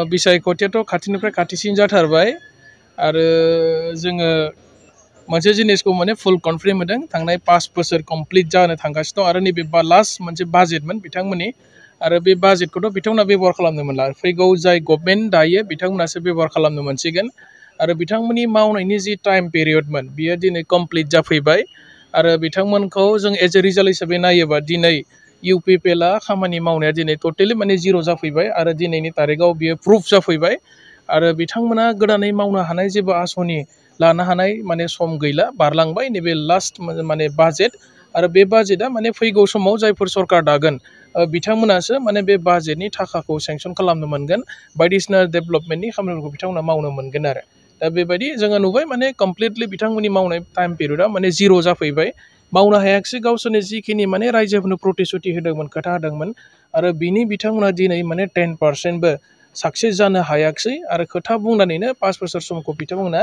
बिसायख'थियाथ' खाथिनिफ्राय खाथिसिन जाथारबाय आरो जोङो मोनसे जिनिसखौ माने फुल कनफिडेन्स मोनदों थांनाय 5 बोसोर कमप्लिट जानो थांगासिनो दं आरो नैबे लास्ट मोनसे बाजेटमोन बिथांमोननि आरो बे बाजेटखौथ' बिथांमोना बेबहार खालामनो मोनला फैगौ जाय गभर्नमेन्ट दायो बिथांमोनासो बेबहार खालामनो मोनसिगोन आरो बिथांमोननि मावनायनि जि टाइम पिरियडमोन बियो दिनै कमप्लिट जाफैबाय आरो बिथांमोनखौ जों एज ए रिजाल्ट हिसाबै नायोबा दिनै इउपिपिएलआ खामानि मावनाया दिनै टटेलि माने जिर' जाफैबाय आरो दिनैनि तारिखाव बियो प्रुफ जाफैबाय आरो बिथांमोना गोदानै मावनो हानाय जेबो आसनि लानो हानाय माने सम गैला बारलांबाय नैबे लास्ट माने बाजेट आरो बे बाजेटआ माने फैगौ समाव जायफोर सरकार दागोन बिथांमोनासो माने बे बाजेटनि थाखाखौ सेंसन खालामनो मोनगोन बायदिसिना डेभेलपमेन्टनि खामानिफोरखौ बिथांमोना मावनो मोनगोन आरो दा बेबायदि जोङो नुबाय माने कमप्लिटलि बिथांमोननि मावनाय टाइम पिरियडआ माने जिर' जाफैबाय मावनो हायाखिसै गावसोरनि जिखिनि माने रायजोफोरनो प्रतिश्रुति होदोंमोन खोथा होदोंमोन आरो बिनि बिथांमोना दिनै माने 10%बो साक्सेस जानो हायाखिसै आरो खोथा बुंनानैनो 5 बोसोर समखौ बिथांमोना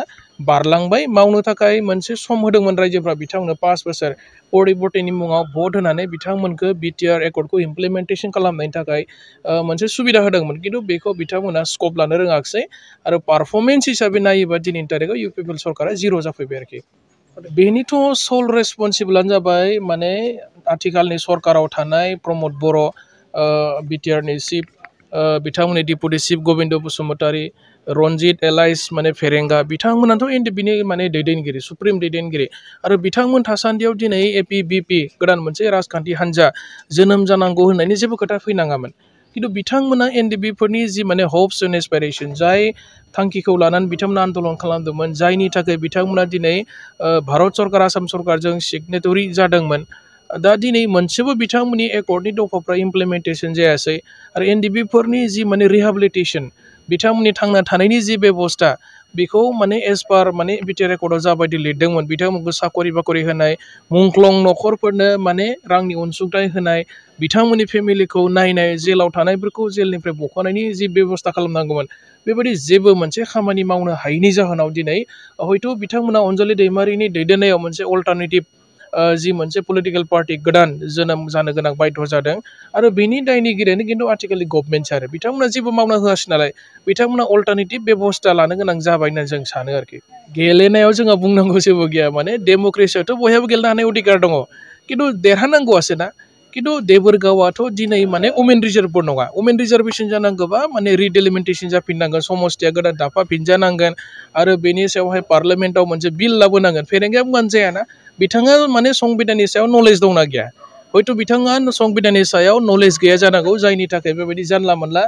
बारलांबाय मावनो थाखाय मोनसे सम होदोंमोन रायजोफ्रा बिथांमोननो 5 बोसोर परिबर्तननि मुङाव भट होनानै बिथांमोनखौ बिटिआर एकर्डखौ इमप्लिमेन्टेसन खालामनायनि थाखाय मोनसे सुबिदा होदोंमोन खिन्थु बेखौ बिथांमोना स्कप लानो रोङाखिसै आरो पारफरमेन्स हिसाबै नायोबा दिनैनि तारिखाव इउपिपिएल सरकारा जिर' जाफैबाय आरोखि बेनिथ' सल रेसपन्सिबोलानो जाबाय माने आथिखालनि सरकाराव थानाय प्रमद बर' बिटिआरनि चिफ बिथांमोननि deputy chief Gobinda Basumatary Ranjit alias माने फेरेंगा बिथांमोनाथ' बिनि माने दैदेनगिरि सुप्रिम दैदेनगिरि आरो बिथांमोन थासान्दियाव दिनै एपिबिपि गोदान मोनसे राजखान्थि हान्जा जोनोम जानांगौ होननायनि जेबो खोथा फैनाङामोन खिन्थु बिथांमोना एनडिबिफोरनि जि माने हप्स एन्ड एसपिरेसन जाय थांखिखौ लानानै बिथांमोना आन्दलन खालामदोंमोन जायनि थाखाय बिथांमोना दिनै भारत सरकार आसाम सरकारजों सिगनेटरि जादोंमोन दा दिनै मोनसेबो बिथांमोननि एकर्डनि दफाफ्रा इमप्लिमेन्टेसन जायासै आरो एनडिबिफोरनि जि माने रिहेबिलिटेसन बिथांमोननि थांना थानायनि जि बेबस्था बेखौ माने एज पार माने बिटिआर एकर्डआव जाबायदि लिरदोंमोन बिथांमोनखौ साकरि बाकरि होनाय मुंख्लं न'खरफोरनो माने रांनि अनसुंथाइ होनाय बिथांमोननि फेमिलिखौ नायनाय जेलाव थानायफोरखौ जेलनिफ्राय बख'नायनि जि बेबस्था खालामनांगौमोन बेबायदि जेबो मोनसे खामानि मावनो हायैनि जाहोनाव दिनै हयथ' बिथांमोना अनजालि दैमारिनि दैदेननायाव मोनसे अल्टारनेटिभ जि मोनसे पलिटिकेल पार्टि गोदान जोनोम जानो गोनां बाध्य जादों आरो बेनि दायनिगिरियानो खिन्थु आथिखालनि गभर्नमेन्टसो आरो बिथांमोना जेबो मावना होआसै नालाय बिथांमोना अल्टारनेटिभ बेबस्था लानो गोनां जाबाय होननानै जों सानो आरोखि गेलेनायाव जोंहा बुंनांगौ जेबो गैया माने डेम'क्रेसियावथ' बयहाबो गेलेनो हानाय अधिकार दङ खिन्थु देरहानांगौआसो ना खिन्थु देबोरगावआथ' दिनै माने वमेन रिजार्भबो नङा वमेन रिजार्भेसन जानांगौबा माने रिडेलिमिटेसन जाफिननांगोन समस्थिया गोदान दाफाफिनजानांगोन आरो बेनि सायावहाय पार्लियामेन्टआव मोनसे बिल लाबोनांगोन फेरेंगाया बुंबानो जायाना बिथाङा माने संबिधाननि सायाव नलेज दंना गैया हयथ' बिथाङा संबिधाननि सायाव नलेज गैया जानांगौ जायनि थाखाय बेबायदि जानला मोनला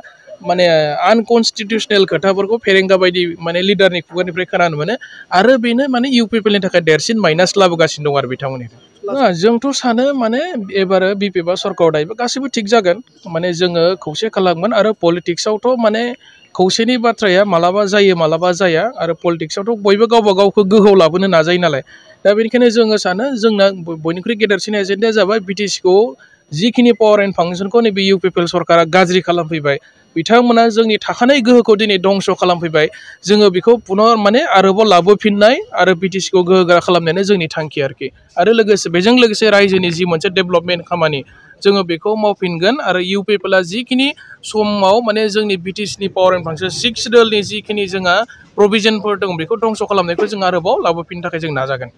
माने आनकनस्टिटिउसनेल खोथाफोरखौ फेरेंगा बायदि माने लिडारनि खुगानिफ्राय खोनानो मोनो आरो बेनो माने इउपिपिएलनि थाखाय देरसिन माइनास लाबोगासिनो दं आरो बिथांमोननिफ्राय जोंथ' सानो माने एबार बिपिएफआ सरकाराव दायोबा गासैबो थिग जागोन माने जोङो खौसे खालामगोन आरो पलिटिक्सआवथ' माने खौसेनि बाथ्राया मालाबा जायो मालाबा जाया आरो पलिटिक्सआवथ' बयबो गावबा गावखौ गोहोआव लाबोनो नाजायो नालाय दा बेनिखायनो जोङो सानो जोंना बयनिख्रुइ गेदेरसिन एजेन्डाया जाबाय बिटिसिखौ जिखिनि पावार एन्ड फांसनखौ नैबे इउपिपिएल सरकारा गाज्रि खालामफैबाय बिथांमोना जोंनि थाखानाय गोहोखौ दिनै दंस' खालामफैबाय जोङो बेखौ पुनः माने आरोबाव लाबोफिननाय आरो बिटिसिखौ गोहोगोरा खालामनायानो जोंनि थांखि आरोखि आरो लोगोसे बेजों लोगोसे रायजोनि जि मोनसे डेभेलपमेन्ट खामानि जोङो बेखौ मावफिनगोन आरो इउपिपिएलआ जिखिनि समाव माने जोंनि बिटिसिनि पावार एन्ड फांसन 6 दोलनि जिखिनि जोंहा प्रभिजनफोर दं बेखौ दंस' खालामनायखौ जों आरोबाव लाबोफिननो थाखाय जों नाजागोन